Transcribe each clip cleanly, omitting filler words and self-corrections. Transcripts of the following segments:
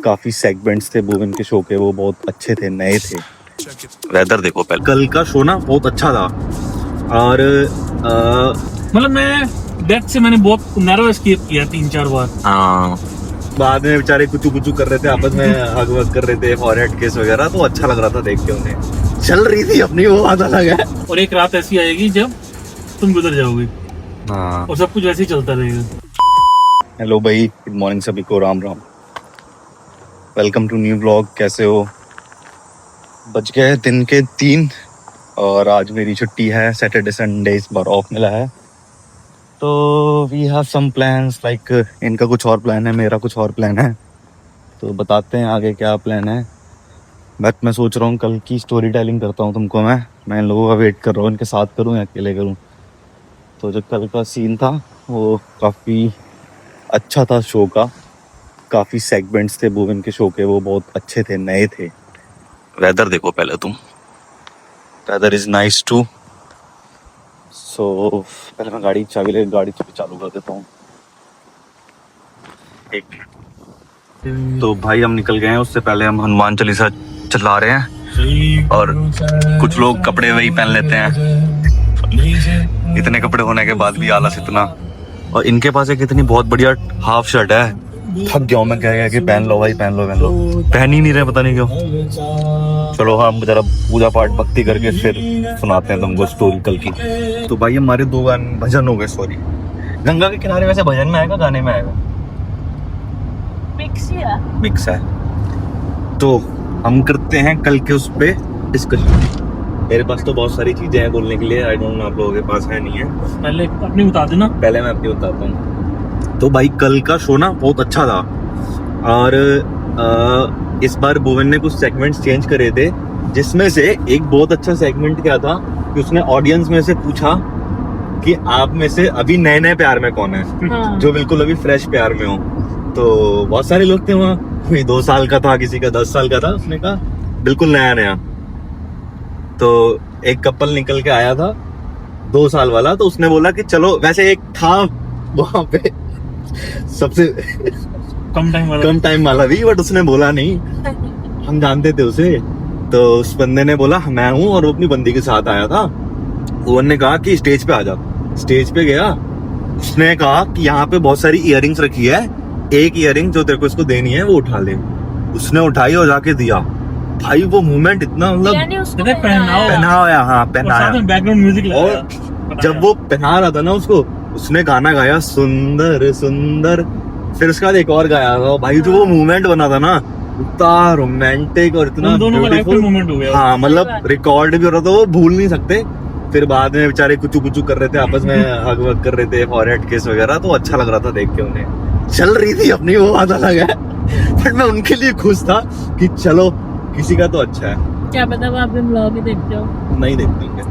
काफी सेगमेंट्स थे भुवन के शो के, वो बहुत अच्छे थे, नए थे। वेदर देखो पहले, कल का शो ना बहुत अच्छा था। और मतलब मैं डेथ से मैंने बहुत नैरो एस्केप किया 3-4 बार। हाँ, बाद में बेचारे कुछ कर रहे थे आपस में, हग वग कर रहे थे, फॉरहेड किस वगैरह, तो अच्छा लग रहा था देख के उन्हें। चल रही थी अपनी वो बात अलग है। और एक रात ऐसी आएगी जब तुम गुजर जाओगे। हाँ, और सब कुछ वैसे ही चलता रहेगा। हेलो भाई, गुड मॉर्निंग सभी को, Ram Ram, welcome to new vlog. कैसे हो? बज गए दिन के 3 और आज मेरी छुट्टी है, सैटरडे संडे इस बार ऑफ मिला है। तो we have some plans, like इनका कुछ और प्लान है, मेरा कुछ और प्लान है, तो बताते हैं आगे क्या प्लान है। बट मैं सोच रहा हूँ कल की स्टोरी टेलिंग करता हूँ तुमको। मैं इन लोगों का वेट कर रहा हूँ, इनके साथ करूँ या अकेले करूँ। तो जो कल का सीन था वो काफ़ी अच्छा था शो का, काफ़ी सेगमेंट्स थे भुवन के शो के, वो बहुत अच्छे थे, नए थे। वेदर देखो पहले तुम, वेदर इज़ नाइस टू। सो पहले मैं गाड़ी चालू कर देता हूँ। एक तो भाई हम निकल गए हैं, उससे पहले हम हनुमान चालीसा चला रहे हैं। और कुछ लोग कपड़े वही पहन लेते हैं, इतने कपड़े होने के बाद भी आलस इतना। और इनके पास एक इतनी बहुत बढ़िया हाफ शर्ट है, थक गया हूं मैं, कह गया कि पहन लो भाई, पहन लो, पहन ही नहीं रहे, पता नहीं क्यों। चलो हम जरा पूजा पाठ भक्ति करके फिर सुनाते हैं तुमको स्टोरी कल की। तो भाई हमारे 2 गाने भजन हो गए, सॉरी, गंगा के किनारे। वैसे भजन में आएगा, गाने में आएगा, मिक्स है। तो हम करते हैं कल के उस पे डिस्कशन। मेरे पास तो बहुत सारी चीजें हैं बोलने के लिए, आई डोंट नो आप लोगों के पास है नहीं है। पहले अपनी बता देना। पहले मैं अपनी बताता हूँ। तो भाई कल का शो ना बहुत अच्छा था। और इस बार भुवन ने कुछ सेगमेंट्स चेंज करे थे, जिसमें से एक बहुत अच्छा सेगमेंट क्या था कि उसने ऑडियंस में से पूछा कि आप में से अभी नए नए प्यार में कौन है। हाँ। जो बिल्कुल अभी फ्रेश प्यार में हो। तो बहुत सारे लोग थे वहाँ, कोई 2 साल का था, किसी का 10 साल का था। उसने कहा बिल्कुल नया नया। तो एक कपल निकल के आया था 2 साल वाला, तो उसने बोला कि चलो, वैसे एक था वहां पे सबसे कम टाइम वाला भी, बट उसने बोला नहीं, हम जानते थे उसे। तो उस बंदे ने बोला मैं हूँ, और वो अपनी बंदी के साथ आया था। वो ने कहा कि स्टेज पे आ जा। स्टेज पे गया, उसने कहा कि यहाँ पे बहुत सारी इयररिंग्स रखी है, एक इयररिंग जो तेरे को इसको देनी है वो उठा ले। उसने उठाई और जाके दिया। भाई वो मूवमेंट इतना, मतलब पहनाया, हाँ पहनाया, बैकग्राउंड म्यूजिक और जब वो पहना रहा था ना उसको, उसने गाना गाया सुंदर सुंदर। फिर उसके बाद एक और गाया था भाई, जो वो मूवमेंट बना था ना, इतना रोमांटिक और इतना ब्यूटीफुल मोमेंट हो गया। हाँ, मतलब रिकॉर्ड भी हो रहा था, वो भूल नहीं सकते। फिर बाद में बेचारे कुछ कर रहे थे आपस में, हग वग कर रहे थे, फॉरहेड किस वगैरह, तो अच्छा लग रहा था देख के उन्हें। चल रही थी अपनी वो बात अलग है, बट मैं उनके लिए खुश था कि चलो किसी का तो अच्छा है। क्या पता वो आप ब्लॉग ही देखते हो। नहीं देखते होंगे,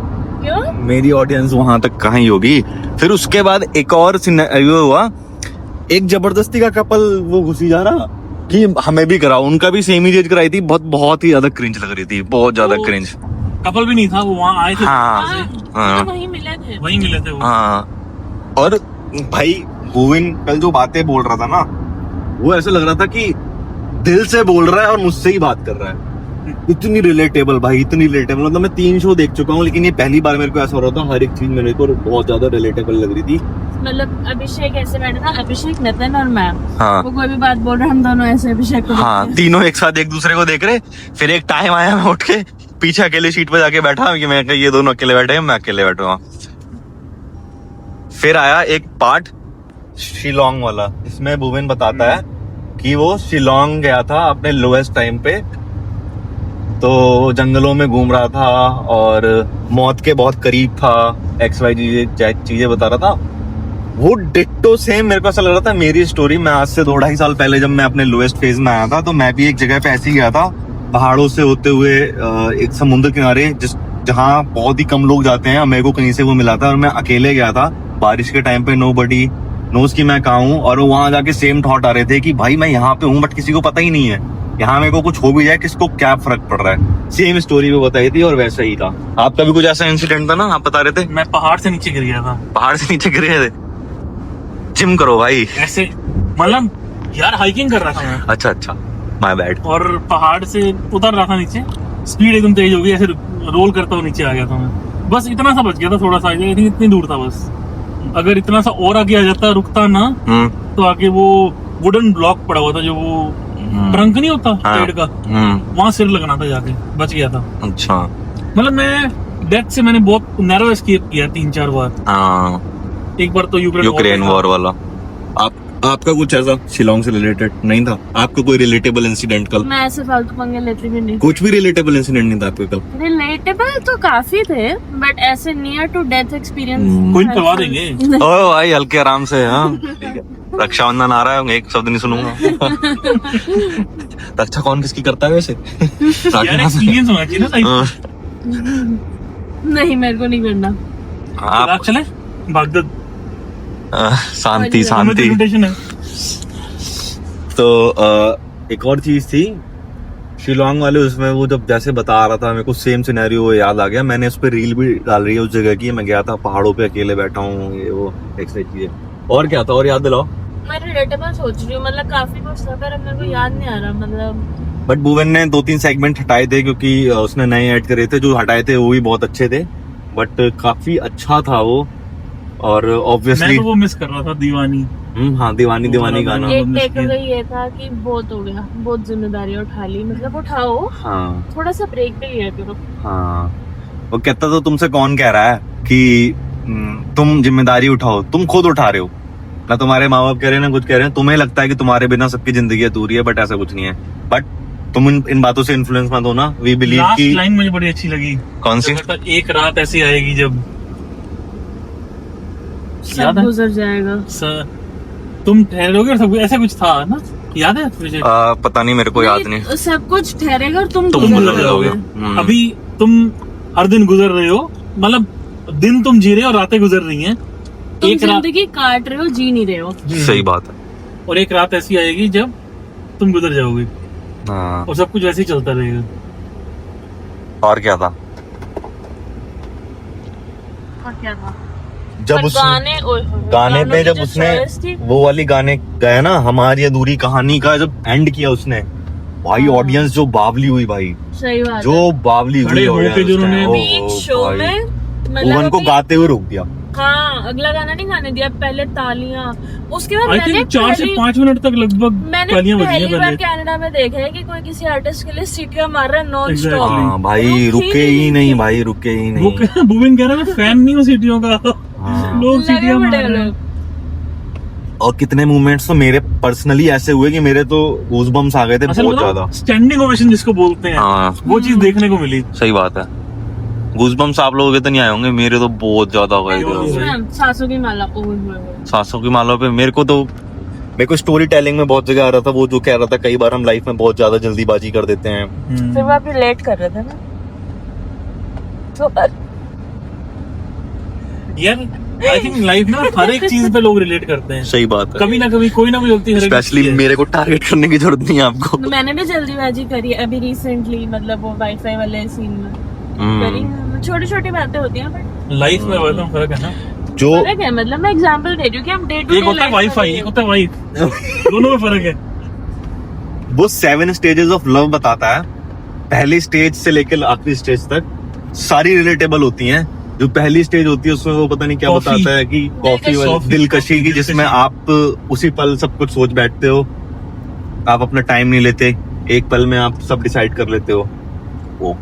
क्यों? मेरी ऑडियंस वहां तक कहाँ ही होगी। फिर उसके बाद एक और सिनेरियो हुआ, एक जबरदस्ती का कपल वो घुसी जा रहा कि हमें भी कराओ। उनका भी सेम ही एज कराई थी, बहुत ही ज्यादा क्रिंज लग रही थी, बहुत ज्यादा क्रिंज। कपल भी नहीं था, वो वहाँ आए थे। हाँ, वहीं मिले थे वो। हाँ। और भाई भुवन कल जो बातें बोल रहा था ना, वो ऐसा लग रहा था कि दिल से बोल रहा है और मुझसे ही बात कर रहा है। इतनी रिलेटेबल भाई, इतनी रिलेटेबल। मतलब मैं 3 शो देख चुका हूँ, लेकिन ये पहली बार मेरे को ऐसा हो रहा था, हर एक चीज मेरे को बहुत ज्यादा रिलेटेबल लग रही थी। मतलब अभिषेक ऐसे बैठे था, अभिषेक, नितिन और मैं। हाँ, वो कोई भी बात बोल रहे, हम दोनों ऐसे अभिषेक को हाँ, तीनों एक साथ एक दूसरे को देख रहे। फिर एक टाइम आया, मैं उठ के पीछे अकेले सीट पे जाके बैठा कि मैं, ये दोनों अकेले बैठे हैं, मैं अकेले बैठूंगा। फिर आया एक पार्ट शिलोंग वाला, जिसमें भुवन बताता है कि वो शिलोंग गया था अपने लोएस्ट टाइम पे। तो जंगलों में घूम रहा था और मौत के बहुत करीब था, XY चीजें बता रहा था। वो डिट्टो सेम मेरे को ऐसा लग रहा था मेरी स्टोरी। मैं आज से 2-2.5 साल पहले जब मैं अपने लोएस्ट फेज में आया था, तो मैं भी एक जगह पे ऐसे ही गया था, पहाड़ों से होते हुए एक समुद्र किनारे, जहाँ बहुत ही कम लोग जाते हैं। मेरे को कहीं से वो मिला था और मैं अकेले गया था बारिश के टाइम पे, नोबडी नोज की मैं कहाँ हूँ। और वहां जाके सेम थॉट आ रहे थे कि भाई मैं यहाँ पे हूँ, बट किसी को पता ही नहीं है, यहाँ मेरे को कुछ हो भी जाए किसको क्या फर्क पड़ रहा है। सेम स्टोरी भी बताई थी और वैसा ही था। आपका भी कुछ ऐसा इंसिडेंट था ना, आप बता रहे थे? मैं पहाड़ से नीचे गिर गया था। पहाड़ से नीचे गिर गए थे? जिम करो भाई। ऐसे मतलब यार हाइकिंग कर रहा था मैं। अच्छा, माय बैड। और पहाड़ से उतर रहा था नीचे, स्पीड एकदम तेज हो गई, ऐसे रोल करता हुआ नीचे आ गया था मैं। बस इतना सा बच गया था, थोड़ा सा, आई थिंक इतनी दूर था बस। अगर इतना सा और आगे आ जाता, रुकता ना, तो आगे वो वुडन ब्लॉक पड़ा हुआ था, जो वो ट्रंक नहीं होता पेड़ का, वहां सिर लगना था, जाके बच गया था। अच्छा, मतलब मैं डेथ से मैंने बहुत नैरो एस्केप किया 3-4 बार। एक बार तो यूक्रेन वॉर वाला। आपका कुछ ऐसा शिलोंग से रिलेटेड नहीं था? आपका कोई रिलेटेबल इंसिडेंट कल? मैं ऐसे फालतू पंगे लेती भी नहीं। कुछ भी रिलेटेबल इंसिडेंट नहीं था आपके कल? रिलेटेबल तो काफी थे, बट ऐसे नियर टू डेथ एक्सपीरियंस कोई करवा देंगे। ओ भाई हल्के आराम से। हाँ रक्षाबंधन आ रहा है, एक शब्द नहीं सुनूंगा। रक्षा कौन किसकी करता है वैसे? यार एक्सपीरियंस होना चाहिए ना लाइफ। नहीं, मेरे को नहीं करना। आप चले भागदौड़, शांति शांति। इन्विटेशन है। तो एक और चीज थी शिलोंग वाले, उसमें वो जब जैसे बता रहा था मेरे को सेम सिनेरियो याद आ गया। मैंने उस पर रील भी डाल रही है उस जगह की। मैं गया था पहाड़ों पे, अकेले बैठा हूँ, ये वो एक्सट्रा चीजें। और क्या था, और याद दिलाओ। मैं रिलेटेबल सोच रही हूँ, मतलब काफी कुछ था, पर अब मेरे को याद नहीं आ रहा। मतलब बट भुवन ने 2-3 सेगमेंट हटाए थे, क्योंकि उसने नए ऐड करे थे। जो हटाए थे वो भी बहुत अच्छे थे, बट काफी अच्छा था वो। और ऑब्वियसली मैं तो वो मिस कर रहा था, दीवानी। हाँ दीवानी दीवानी गाना। एक टेकअवे ये था कि बहुत हो गया, बहुत जिम्मेदारी उठा ली। मतलब उठाओ, हाँ थोड़ा सा ब्रेक भी लिया करो। हाँ, वो कहता तो तुमसे कौन कह रहा है कि तुम जिम्मेदारी उठाओ, तुम खुद उठा रहे हो ना। तुम्हारे माँ बाप कह रहे हैं ना कुछ कह रहे हैं, तुम्हें लगता है कि तुम्हारे बिना सबकी जिंदगी अधूरी है, बट ऐसा कुछ नहीं है। बट तुम इन बातों से इन्फ्लुएंस मत हो ना। वी बिलीव लास्ट की लाइन मुझे बड़ी अच्छी लगी। कौन सी? एक रात ऐसी आएगी जब सब गुजर जाएगा, तुम ठहरोगे, सब ऐसा कुछ था ना, याद है तुझे? पता नहीं, मेरे को याद नहीं। सब कुछ ठहरेगा और तुम गुजर गुजर जाओगे। जाओगे। अभी तुम हर दिन गुजर रहे हो, मतलब दिन तुम जी रहे हो, रातें गुजर रही हैं। तुम एक रात जिंदगी काट रहे हो, जी नहीं रहे हो। सही बात है। और एक रात ऐसी आएगी जब तुम गुजर जाओगे, हाँ। और सब कुछ वैसे ही चलता रहेगा। और क्या था? और क्या था? जब पर उस गाने गाने पे की जब जो उसने choice थी, वो वाली गाने गाया ना, हमारी अधूरी कहानी का जब एंड किया उसने, भाई हाँ। ऑडियंस जो बावली हुई भाई, सही बात जो बावली खड़े हुई होके audience जो उन्होंने ने, बीच शो भाई। में, भुवन मतलब को अभी- गाते हुए रोक दिया। हाँ, अगला गाना नहीं गाने दिया, पहले तालियां। उसके बाद आई मैंने थिंक 4 से 5 मिनट तक लगभग मैंने तालियां बजी पहली हैं बार पहले। कनाडा में देखा है कि कोई किसी आर्टिस्ट के लिए सीटियां मार रहा है नॉन स्टॉप। Exactly. हाँ भाई, रुके ही नहीं भाई, रुके ही वो नहीं। भूविन कह रहा है मैं फैन नहीं हूँ सीटियों का। हाँ। लोग सीटियां मार बड़े रहे हैं। लोग। और कितने मूवमेंट्स तो मेरे पर्सनली ऐसे हुए कि मेरे तो गूज़बम्स आ गए थे असल बहुत में ज्यादा। स्टैंडिंग ओवेशन जिसको बोलते हैं, हाँ वो चीज देखने को मिली। सही बात है। गूज़बम्स आप लोगों के तो नहीं आए होंगे, मेरे तो बहुत ज्यादा हो गए थे। भाई। सासों की माला, ओए होए होए। सांसों की माला पे मेरे को स्टोरी टेलिंग में बहुत जगह आ रहा था। वो जो कह रहा था कई बार हम लाइफ में बहुत ज्यादा जल्दीबाजी कर देते हैं। फिर वो आप रिलेट कर रहे थे ना, तो यार आई थिंक लाइफ में हर एक चीज पे लोग रिलेट करते हैं। सही बात है। कभी ना कभी कोई ना कोई गलती हर एक स्पेशली की है। मेरे को टारगेट करने की जरूरत नहीं है आपको। मैंने भी जल्दीबाजी करी है अभी रिसेंटली, मतलब वो वाईफाई वाले सीन में करी है। छोटी छोटी बातें होती हैं, बट लाइफ में वैसा फर्क है ना। जो फर्क है। मतलब मैं एग्जांपल दे रही हूँ कि हम डे टू एक होता है वाईफाई, एक होता है वाइफ, दोनों में फर्क है। वो 7 स्टेजेस ऑफ लव बताता है। पहली स्टेज से लेकर आखिरी स्टेज तक सारी रिलेटेबल होती हैं। जो पहली स्टेज होती है उसमें वो पता नहीं क्या कॉफी। बताता है कि कॉफी वाली दिलकशी की, जिसमें आप उसी पल सब कुछ सोच बैठते हो। आप अपना टाइम नहीं लेते, एक पल में आप सब डिसाइड कर लेते हो। वो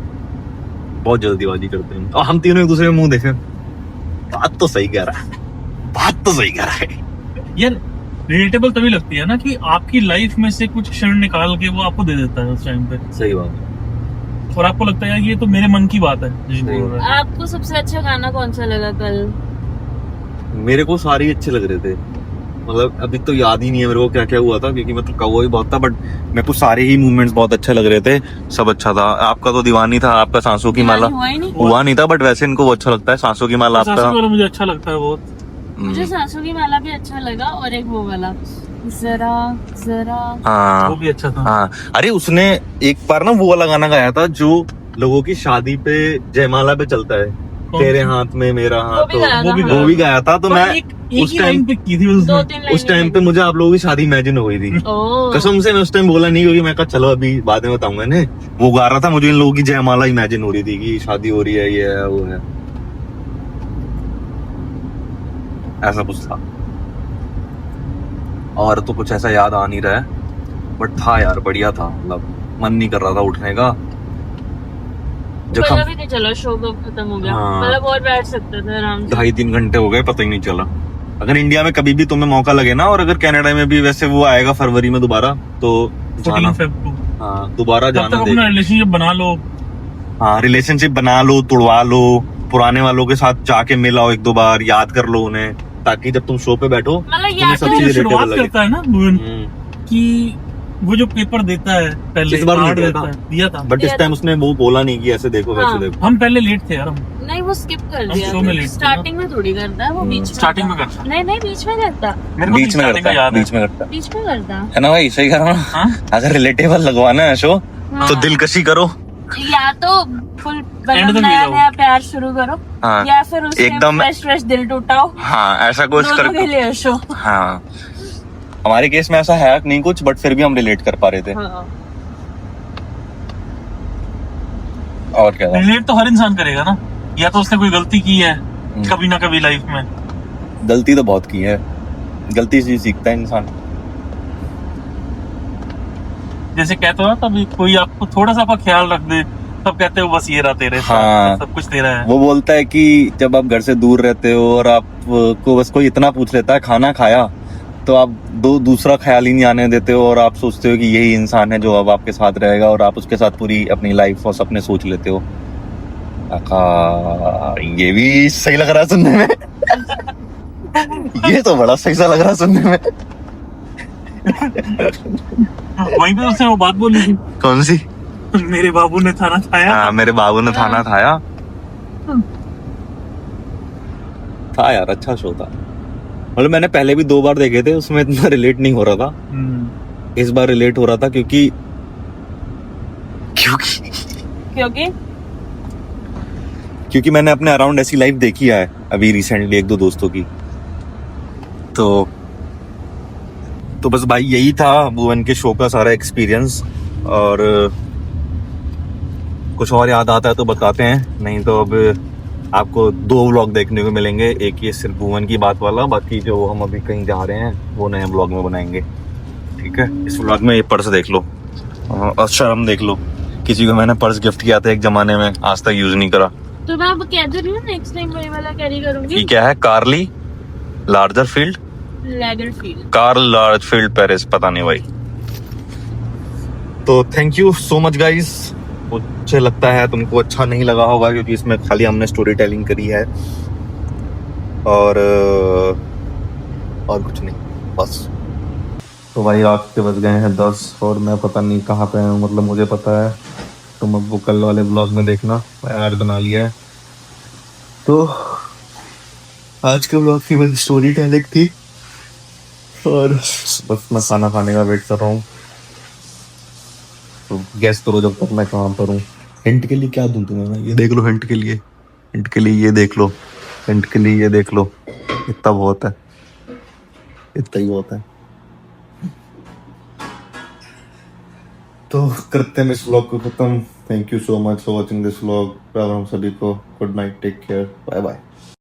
बहुत जल्दीबाजी करते हैं। और हम तीनों एक दूसरे में मुंह देखे, बात तो सही कह रहा है, बात तो सही कह रहा है। यार रिलेटेबल तभी लगती है ना कि आपकी लाइफ में से कुछ क्षण निकाल के वो आपको दे देता है उस टाइम पे, सही बात है। और आपको लगता है यार ये तो मेरे मन की बात है जिसको बोल रहा है। आपको सबसे अच्छा गाना कौन सा लगा कल? मेरे को सारे ही अच्छे लग रहे थे। मतलब अभी तो याद ही नहीं है मेरे को क्या क्या हुआ था, क्योंकि मतलब कौवा ही बहुत था। बट मेरे को सारे ही मूवमेंट्स बहुत अच्छे लग रहे थे, सब अच्छा था। आपका तो दीवानी था, आपका सांसों की माला हुआ ही नहीं। हुआ नहीं था, बट वैसे इनको वो अच्छा लगता है। सांसों की माला सासू आपका वाला मुझे अच्छा लगता है बहुत। मुझे सासू की माला भी अच्छा लगा, और एक वो वाला जरा जरा, हाँ वो भी अच्छा था। हाँ। अरे उसने एक बार ना वो वाला गाना गाया था जो लोगों की शादी पे जयमाला पे चलता है, तेरे हाथ में मेरा वो हाथ भी गाया वो भी था, गाया वो भी गाया था। तो पर मैं एक उस ही टाइम लाइन पिक की थी दो उसमें। तीन उस टाइम पे मुझे आप लोगों की शादी इमेजिन हो गई थी। ओह कसम से मैं उस टाइम बोला नहीं, क्योंकि मैं कहा चलो अभी बाद में बताऊंगा ने। वो गा रहा था, मुझे इन लोगों की जयमाला इमेजिन हो रही थी कि शादी हो रही है, ये है वो है, ऐसा कुछ था। और तो कुछ ऐसा याद आ नहीं रहा है, बट था यार, बढ़िया था। मतलब मन नहीं कर रहा था उठने का। जब पता हम भी नहीं चला, शो कब खत्म हो गया। हाँ। मतलब और बैठ सकते थे आराम से। 2.5-3 घंटे हो गए, पता ही नहीं चला। अगर इंडिया में कभी भी तुम्हें मौका लगे ना, और अगर कनाडा में भी वैसे वो आएगा फरवरी में दोबारा, तो जाना। 14 फेब को हाँ, दोबारा तब जाना। तक अपना रिलेशनशिप बना लो। हाँ, रिलेशनशिप बना लो, तुड़वा लो, पुराने वालों के साथ जाके मिल आओ 1-2 बार, याद कर लो उन्हें, ताकि जब तुम शो पे बैठो मतलब तुम्हें याद सब तो ये चीजें शुरुआत रिलेटेबल लगे। करता है ना भुवन, हम्म। कि वो जो पेपर देता है पहले, इस बार नहीं कार्ड दिया देता था। है, दिया था। बट इस टाइम उसने वो बोला नहीं कि ऐसे देखो वैसे हाँ। देखो। हम पहले लेट थे यार, हम नहीं, वो स्किप कर हम दिया show में लेट थे स्टार्टिंग में थोड़ी करता है वो, बीच में स्टार्टिंग में करता। करता नहीं नहीं, बीच में करता, मेरे को बीच में starting करता का याद है। बीच में करता बीच में करता। है ना भाई, सही कह रहा हूँ। हाँ? अगर रिलेटेबल लगवाना है शो हाँ। तो दिलकशी करो। या तो फुल End मतलब तक ले नया जाओ। नया प्यार शुरू करो, हाँ, या फिर उसके एकदम- फ्रेश फ्रेश दिल टूटाओ। हाँ, ऐसा कुछ दोनों के कर। लिए शो। हाँ, हमारे केस में ऐसा है नहीं कुछ, बट फिर भी हम रिलेट कर पा रहे थे। हाँ। और क्या था? रिलेट तो हर इंसान करेगा ना, या तो उसने कोई गलती की है कभी ना कभी लाइफ में। गलती तो बहुत की है, गलती से ही सीखता है इंसान। जैसे कहते हो ना, तब कोई आपको थोड़ा सा आपका ख्याल रख दे, तब कहते हो बस ये रहा तेरे साथ, हाँ। सब कुछ तेरा है। वो बोलता है कि जब आप घर से दूर रहते हो और आपको बस कोई इतना पूछ लेता है खाना खाया, तो आप दूसरा ख्याल ही नहीं आने देते हो, और आप सोचते हो कि यही इंसान है जो अब आपके साथ रहेगा, और आप उसके साथ पूरी अपनी लाइफ और सपने सोच लेते हो। ये भी सही लग रहा है सुनने में। ये तो बड़ा सही सा लग रहा है सुनने में। वहीं पे उसने वो बात बोली थी, कौन सी? मेरे बाबू ने खाना खाया। हाँ, मेरे बाबू ने खाना खाया था यार, अच्छा शो था। मतलब मैंने पहले भी 2 बार देखे थे, उसमें इतना रिलेट नहीं हो रहा था। इस बार रिलेट हो रहा था क्योंकि क्योंकि मैंने अपने अराउंड ऐसी लाइफ देखी है अभी रिसेंटली 1-2 दोस्तों की। तो बस भाई यही था भुवन के शो का सारा एक्सपीरियंस। और कुछ और याद आता है तो बताते हैं, नहीं तो अब आपको 2 व्लॉग देखने को मिलेंगे। एक ये सिर्फ भुवन की बात वाला, बाकी जो हम अभी कहीं जा रहे हैं वो नए व्लॉग में बनाएंगे। ठीक है, इस व्लॉग में ये पर्स देख लो और शर्म देख लो, किसी को मैंने पर्स गिफ्ट किया था एक जमाने में, आज तक यूज नहीं करा। तो मैं अब कह तो रही हूँ नेक्स्ट टाइम वही वाला कैरी करूंगी। ये क्या है? कार्ली लार्जर फील्ड, लैगरफील्ड, कार्ल लार्जफील्ड पेरिस, पता नहीं भाई। तो thank you so much guys. मुझे लगता है तुमको अच्छा नहीं लगा होगा, क्योंकि इसमें खाली हमने स्टोरी टेलिंग करी है और कुछ नहीं बस। तो भाई रात के बज गए हैं 10 और मैं पता नहीं कहाँ पे हूँ। मतलब मुझे पता है, तुम अब वो कल वाले ब्लॉग में देखना, मैं ऐड बना लिया है। तो आज के ब्लॉग की बस स्टोरी टेलिंग थी और बस मैं खाना खाने का वेट कर रहा हूँ। तो गैस करो जब तक मैं काम पर हूँ। हिंट के लिए क्या दूँ तुम्हें मैं? ये देख लो, हिंट के लिए ये देख लो, हिंट के लिए ये देख लो। इतना बहुत है, इतना ही बहुत है। तो करते हैं इस व्लॉग को खत्म। Thank you so much for watching this vlog. हम सभी को good night, take care, bye bye.